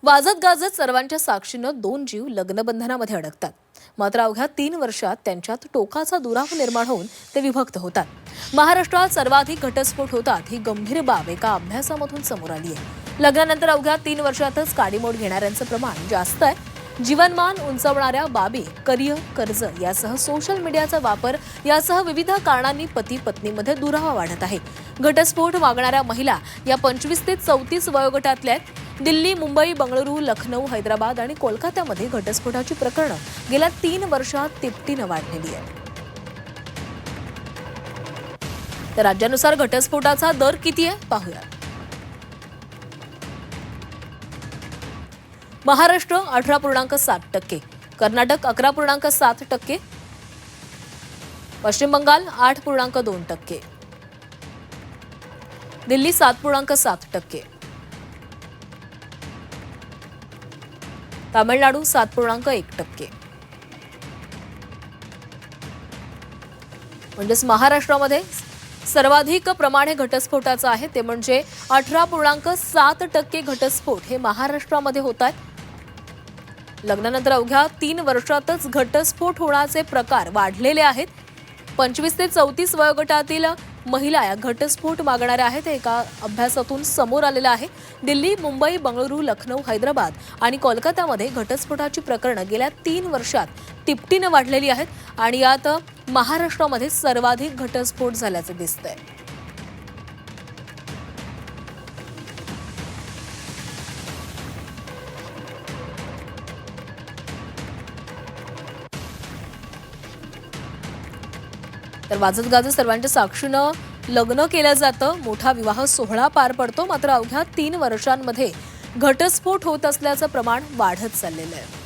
वाजत गाजत सर्वांच्या साक्षीनं दोन जीव लग्नबंधनामध्ये अडकतात. मात्र अवघ्या 3 वर्षात त्यांच्यात टोकाचा दुरावा निर्माण होऊन ते विभक्त होतात. महाराष्ट्रात सर्वाधिक घटस्फोट होतात ही गंभीर बाब एका अभ्यासामधून समोर आली आहे. लग्नानंतर अवघ्या 3 वर्षातच काडीमोड घेणाऱ्यांचं प्रमाण जास्त आहे. जीवनमान उंचावणाऱ्या बाबी, करिअर, कर्ज यासह सोशल मीडियाचा वापर यासह विविध कारणांनी पती पत्नीमध्ये दुरावा वाढत आहे. घटस्फोट मागणाऱ्या महिला या 25 ते 34 वयोगटातल्या आहेत. दिल्ली, मुंबई, बंगळुरू, लखनौ, हैदराबाद आणि कोलकात्यामध्ये घटस्फोटाची प्रकरणं गेल्या 3 वर्षात तिपटीनं वाढलेली आहेत. तर राज्यानुसार घटस्फोटाचा दर किती आहे पाहूया. महाराष्ट्र 18.7%, कर्नाटक 11.7%, पश्चिम बंगाल 8.2%, दिल्ली 7.7%, तामिळनाडू 7.1%. म्हणजेच महाराष्ट्रामध्ये सर्वाधिक प्रमाण हे घटस्फोटाचं आहे, ते म्हणजे 18.7% घटस्फोट हे महाराष्ट्रामध्ये होत आहेत. लग्नानंतर अवघ्या 3 वर्षातच घटस्फोट होण्याचे प्रकार वाढलेले आहेत. 25 ते 34 वयोगटातील महिला या घटस्फोट मागणाऱ्या आहेत. एका अभ्यासातून समोर आलेलं आहे. दिल्ली, मुंबई, बंगळुरू, लखनौ, हैदराबाद आणि कोलकात्यामध्ये घटस्फोटाची प्रकरणं गेल्या 3 वर्षात तिपटीनं वाढलेली आहेत आणि यात महाराष्ट्रामध्ये सर्वाधिक घटस्फोट झाल्याचं दिसतंय. तर वाजत गाजत सर्वांच्या साक्षीनं लग्न केलं जातं, मोठा विवाह सोहळा पार पडतो. मात्र अवघ्या 3 वर्षांमध्ये घटस्फोट होत असल्याचं प्रमाण वाढत चाललेलं आहे.